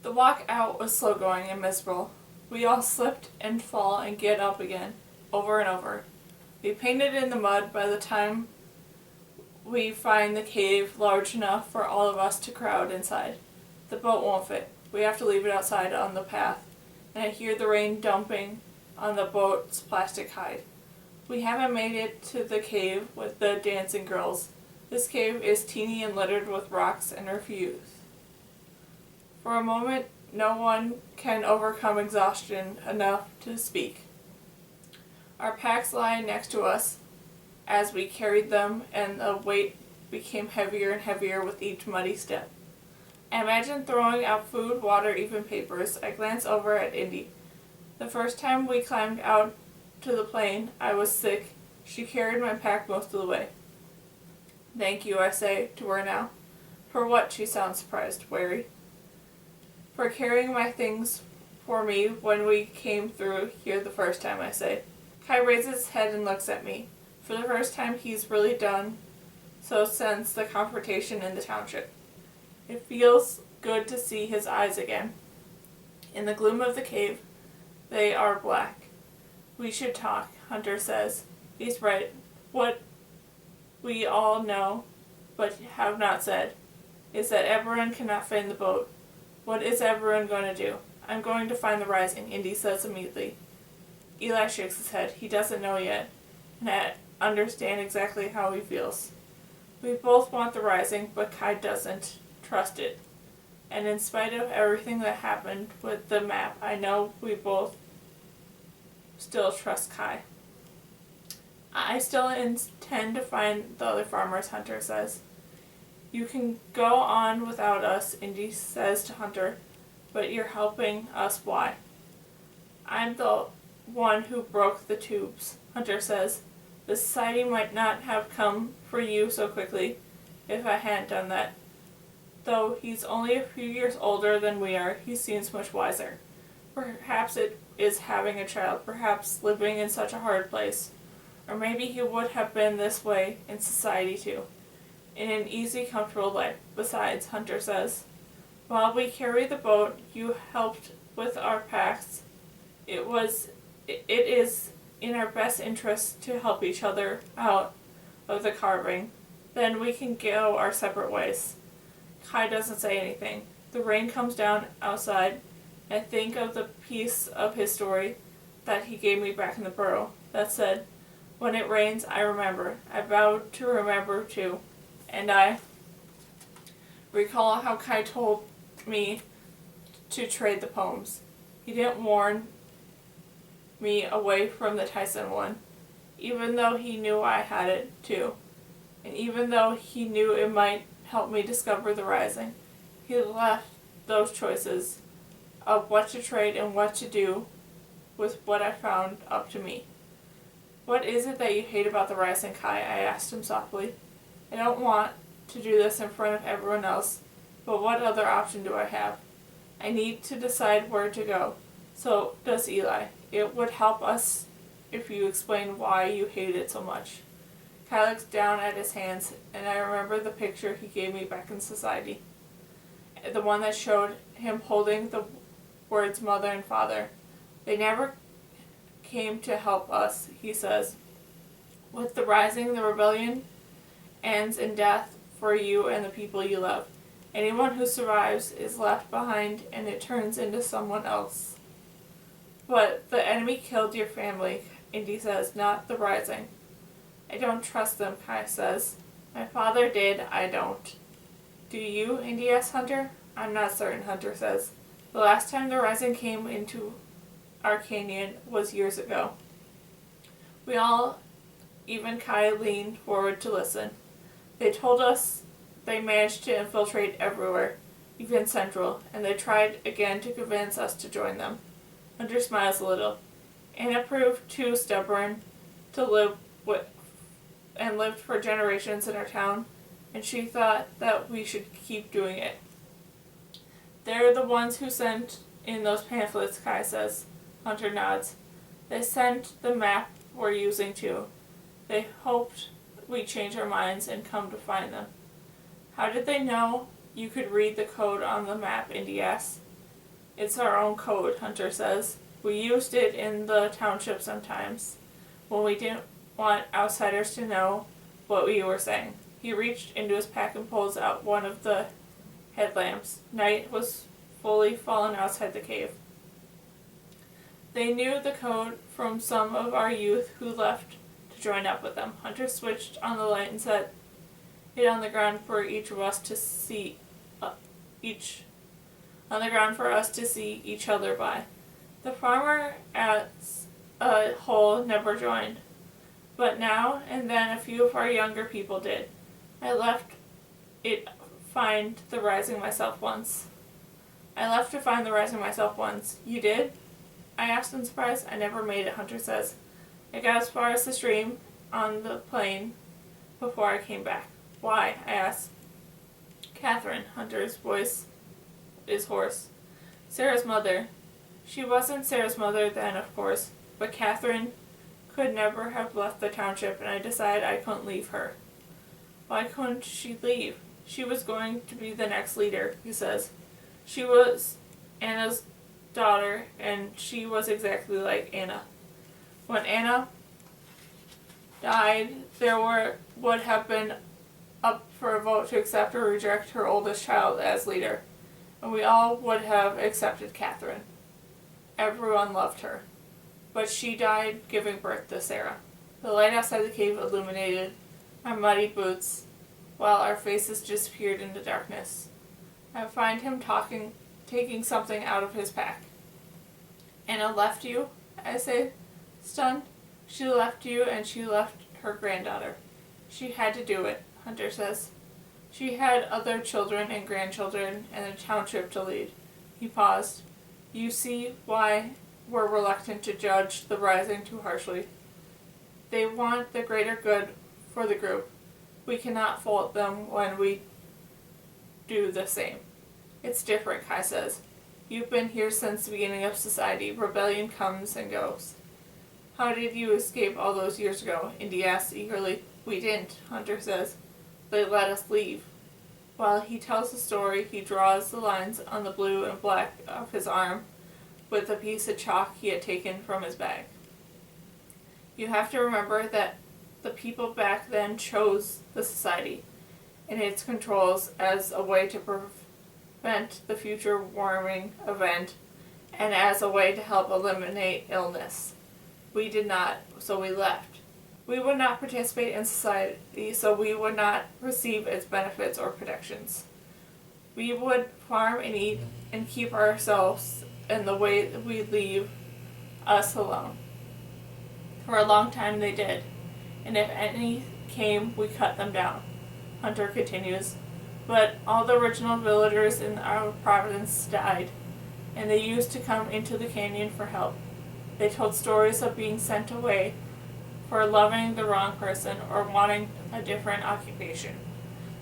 The walk out was slow going and miserable. We all slipped and fall and get up again, over and over. We painted in the mud by the time we find the cave large enough for all of us to crowd inside. The boat won't fit. We have to leave it outside on the path, and I hear the rain dumping on the boat's plastic hide. We haven't made it to the cave with the dancing girls. This cave is teeny and littered with rocks and refuse. For a moment, no one can overcome exhaustion enough to speak. Our packs lie next to us as we carried them, and the weight became heavier and heavier with each muddy step. I imagine throwing out food, water, even papers. I glance over at Indy. The first time we climbed out to the plane, I was sick. She carried my pack most of the way. Thank you, I say to her now. For what? She sounds surprised, wary. For carrying my things for me when we came through here the first time, I say. Kai raises his head and looks at me. For the first time, he's really done so since the confrontation in the township. It feels good to see his eyes again. In the gloom of the cave, they are black. We should talk, Hunter says. He's right. What we all know, but have not said, is that everyone cannot fit in the boat. What is everyone going to do? I'm going to find the rising, Indy says immediately. Eli shakes his head. He doesn't know yet, and I understand exactly how he feels. We both want the rising, but Kai doesn't trust it. And in spite of everything that happened with the map, I know we both still trust Kai. I still intend to find the other farmers, Hunter says. You can go on without us, Indy says to Hunter, but you're helping us. Why? I'm the one who broke the tubes, Hunter says. The society might not have come for you so quickly if I hadn't done that. Though he's only a few years older than we are, he seems much wiser. Perhaps it is having a child, perhaps living in such a hard place. Or maybe he would have been this way in society too, in an easy, comfortable life. Besides, Hunter says, while we carried the boat, you helped with our packs. It is in our best interest to help each other out of the carving. Then we can go our separate ways. Kai doesn't say anything. The rain comes down outside. I think of the piece of his story that he gave me back in the burrow that said, when it rains, I remember. I vowed to remember too. And I recall how Kai told me to trade the poems. He didn't warn me away from the Tyson one, even though he knew I had it too. And even though he knew it might help me discover the rising, he left those choices of what to trade and what to do with what I found up to me. What is it that you hate about the rising, Kai? I asked him softly. I don't want to do this in front of everyone else, but what other option do I have? I need to decide where to go. So does Eli. It would help us if you explain why you hate it so much. Kai looks down at his hands, and I remember the picture he gave me back in society. The one that showed him holding the words mother and father. They never came to help us, he says. With the rising, the rebellion ends in death for you and the people you love. Anyone who survives is left behind, and it turns into someone else. But the enemy killed your family, Indy says, not the rising. I don't trust them, Kai says. My father did, I don't. Do you? Indy asks Hunter. I'm not certain, Hunter says. The last time the rising came into our canyon was years ago. We all, even Kai, leaned forward to listen. They told us they managed to infiltrate everywhere, even Central, and they tried again to convince us to join them. Hunter smiles a little. Anna proved too stubborn to live with, and lived for generations in our town, and she thought that we should keep doing it. They're the ones who sent in those pamphlets, Kai says. Hunter nods. They sent the map we're using too. They hoped we'd change our minds and come to find them. How did they know you could read the code on the map, Indy asks. It's our own code, Hunter says. We used it in the township sometimes, when we didn't want outsiders to know what we were saying. He reached into his pack and pulls out one of the headlamps. Night was fully fallen outside the cave. They knew the code from some of our youth who left to join up with them. Hunter switched on the light and set it on the ground for each of us to see each other by. The farmer as a whole never joined, but now and then a few of our younger people did. I left to find the rising myself once. You did? I asked in surprise. I never made it, Hunter says. I got as far as the stream on the plain before I came back. Why? I asked. Catherine, Hunter's voice is hoarse. Sarah's mother. She wasn't Sarah's mother then, of course, but Catherine could never have left the township, and I decided I couldn't leave her. Why couldn't she leave? She was going to be the next leader, he says. She was Anna's daughter, and she was exactly like Anna. When Anna died, there would have been up for a vote to accept or reject her oldest child as leader, and we all would have accepted Catherine. Everyone loved her, but she died giving birth to Sarah. The light outside the cave illuminated our muddy boots, while our faces disappeared into darkness. I find him taking something out of his pack. Anna left you? I say, stunned. She left you, and she left her granddaughter. She had to do it, Hunter says. She had other children and grandchildren and a township to lead. He paused. You see why we're reluctant to judge the rising too harshly. They want the greater good for the group. We cannot fault them when we do the same. It's different, Kai says. You've been here since the beginning of society. Rebellion comes and goes. How did you escape all those years ago? Indy asks eagerly. We didn't, Hunter says. They let us leave. While he tells the story, he draws the lines on the blue and black of his arm with a piece of chalk he had taken from his bag. You have to remember that the people back then chose the society and its controls as a way to prevent the future warming event and as a way to help eliminate illness. We did not, so we left. We would not participate in society, so we would not receive its benefits or protections. We would farm and eat and keep ourselves in the way that we leave us alone. For a long time they did, and if any came, we cut them down. Hunter continues, but all the original villagers in our province died, and they used to come into the canyon for help. They told stories of being sent away for loving the wrong person or wanting a different occupation.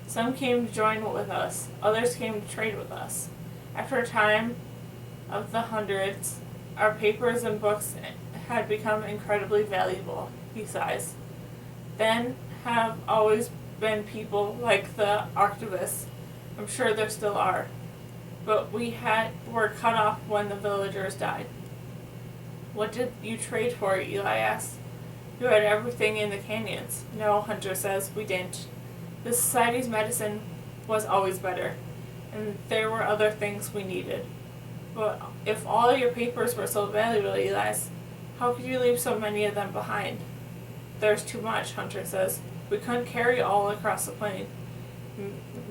Some came to join with us, others came to trade with us. After a time of the hundreds, our papers and books had become incredibly valuable, he sighs. Then have always been people like the archivist. I'm sure there still are. But were cut off when the villagers died. What did you trade for? Eli asks. You had everything in the canyons. No, Hunter says, we didn't. The society's medicine was always better, and there were other things we needed. But if all your papers were so valuable, Eli asks, how could you leave so many of them behind? There's too much, Hunter says. We couldn't carry all across the plain.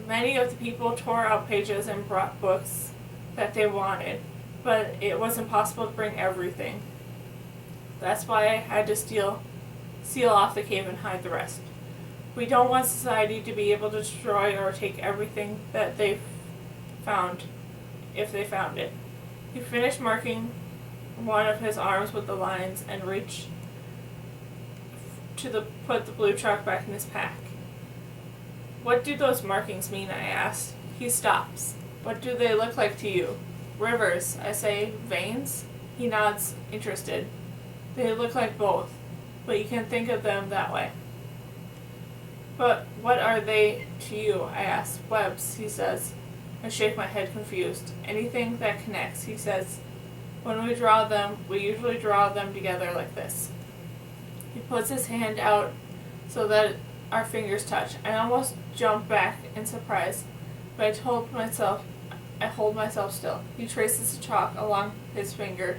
Many of the people tore out pages and brought books that they wanted, but it was impossible to bring everything. That's why I had to seal off the cave and hide the rest. We don't want society to be able to destroy or take everything that they've found, if they found it. He finished marking one of his arms with the lines and reached to put the blue chalk back in his pack. What do those markings mean? I asked. He stops. What do they look like to you? Rivers, I say. Veins? He nods, interested. They look like both, but you can think of them that way. But what are they to you? I ask. Webs, he says. I shake my head confused. Anything that connects, he says. When we draw them, we usually draw them together like this. He puts his hand out so that our fingers touch. I almost jump back in surprise, but I hold myself still. He traces the chalk along his finger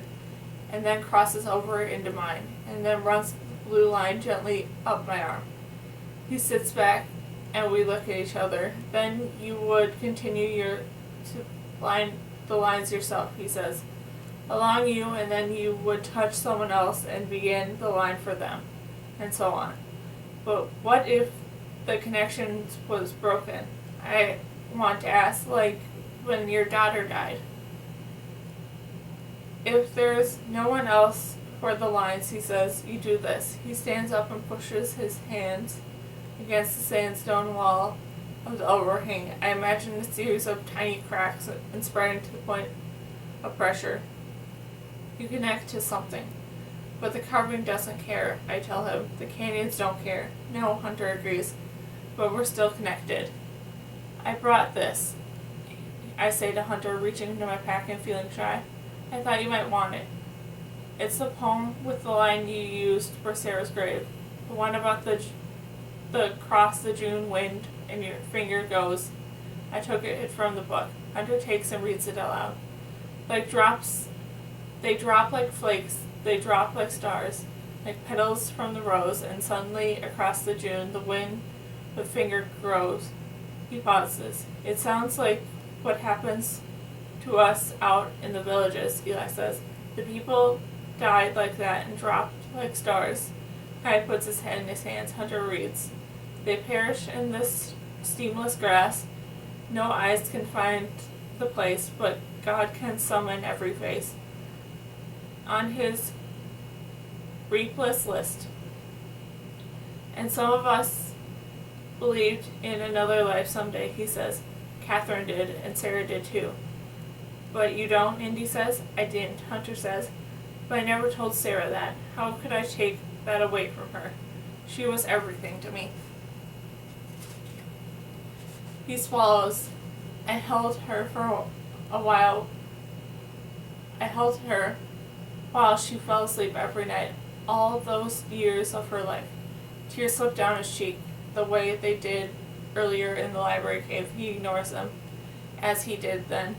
and then crosses over into mine, and then runs the blue line gently up my arm. He sits back and we look at each other. Then you would continue to line the lines yourself, he says, along you, and then you would touch someone else and begin the line for them, and so on. But what if the connection was broken? I want to ask, like when your daughter died. If there's no one else for the lines, he says, you do this. He stands up and pushes his hands against the sandstone wall of the overhang. I imagine a series of tiny cracks and spreading to the point of pressure. You connect to something. But the carving doesn't care, I tell him. The canyons don't care. No, Hunter agrees. But we're still connected. I brought this, I say to Hunter, reaching into my pack and feeling shy. I thought you might want it. It's the poem with the line you used for Sarah's grave. The one about the cross the June wind and your finger goes. I took it from the book. Hunter takes and reads it aloud. Like drops, they drop like flakes, they drop like stars, like petals from the rose, and suddenly across the June the wind the finger grows. He pauses. It sounds like what happens to us out in the villages, Eli says. The people died like that and dropped like stars. Kai puts his head in his hands. Hunter reads. They perish in this steamless grass. No eyes can find the place, but God can summon every face. On his reapless list. And some of us believed in another life someday, he says. Catherine did, and Sarah did too. But you don't, Indy says. I didn't, Hunter says. But I never told Sarah that. How could I take that away from her? She was everything to me. He swallows. I held her for a while. I held her while she fell asleep every night, all those years of her life. Tears slip down his cheek, the way they did earlier in the library cave. He ignores them, as he did then.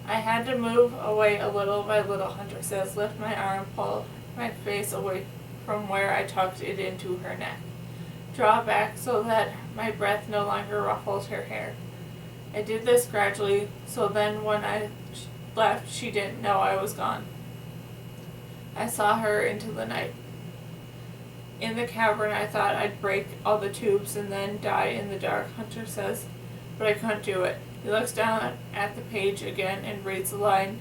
I had to move away a little by little, Hunter says. Lift my arm, pull my face away from where I tucked it into her neck. Draw back so that my breath no longer ruffled her hair. I did this gradually, so then when I left, she didn't know I was gone. I saw her into the night. In the cavern, I thought I'd break all the tubes and then die in the dark, Hunter says, but I couldn't do it. He looks down at the page again and reads the line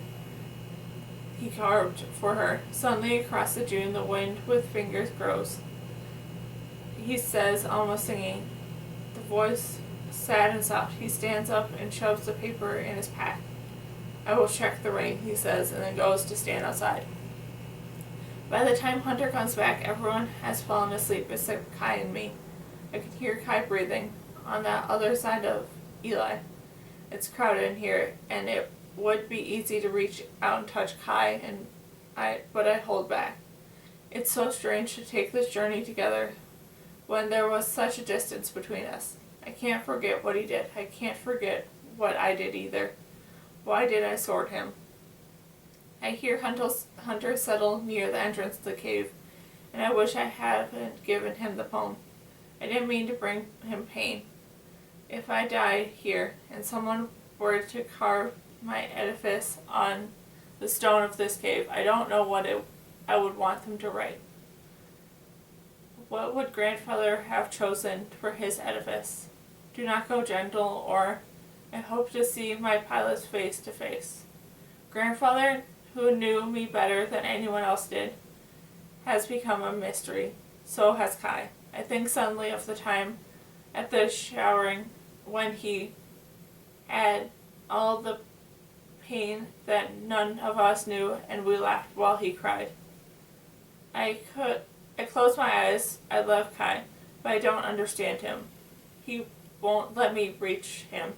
he carved for her. Suddenly, across the June, the wind with fingers grows. He says, almost singing, the voice sad and soft. He stands up and shoves the paper in his pack. I will check the rain, he says, and then goes to stand outside. By the time Hunter comes back, everyone has fallen asleep except Kai and me. I can hear Kai breathing on that other side of Eli. It's crowded in here, and it would be easy to reach out and touch Kai, but I hold back. It's so strange to take this journey together when there was such a distance between us. I can't forget what he did. I can't forget what I did either. Why did I sword him? I hear Hunter settle near the entrance to the cave, and I wish I hadn't given him the poem. I didn't mean to bring him pain. If I died here, and someone were to carve my edifice on the stone of this cave, I don't know what I would want them to write. What would grandfather have chosen for his edifice? Do not go gentle, or I hope to see my pilot's face to face. Grandfather, who knew me better than anyone else did, has become a mystery. So has Kai. I think suddenly of the time at the showering when he had all the pain that none of us knew, and we laughed while he cried. I close my eyes. I love Kai, but I don't understand him. He won't let me reach him.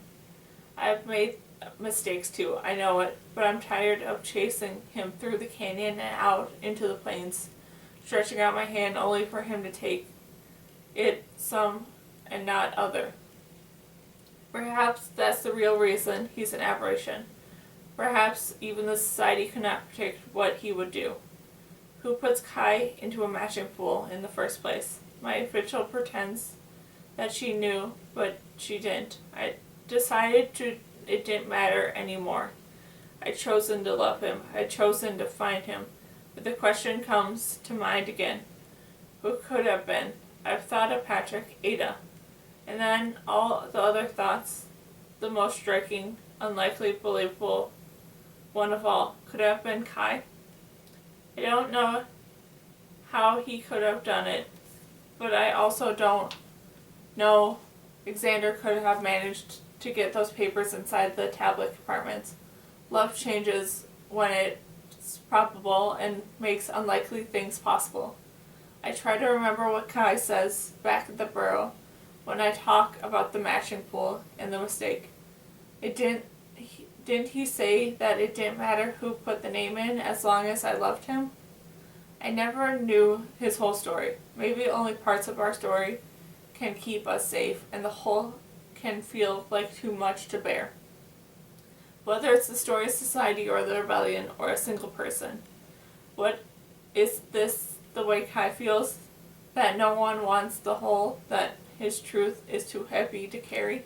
I've made mistakes too, I know it, but I'm tired of chasing him through the canyon and out into the plains, stretching out my hand only for him to take it some and not other. Perhaps that's the real reason he's an aberration. Perhaps even the society could not predict what he would do. Who puts Kai into a matching pool in the first place? My official pretends that she knew, but she didn't. I decided it didn't matter anymore. I'd chosen to love him. I'd chosen to find him. But the question comes to mind again. Who could have been? I've thought of Patrick, Ada. And then all the other thoughts, the most striking, unlikely, believable one of all, could have been Kai. I don't know how he could have done it, but I also don't know Alexander could have managed to get those papers inside the tablet compartments. Love changes when it's probable and makes unlikely things possible. I try to remember what Kai says back at the burrow when I talk about the matching pool and the mistake. Didn't he say that it didn't matter who put the name in as long as I loved him? I never knew his whole story. Maybe only parts of our story can keep us safe, and the whole can feel like too much to bear. Whether it's the story of society or the rebellion or a single person. What is this the way Kai feels? That no one wants the whole, that his truth is too heavy to carry?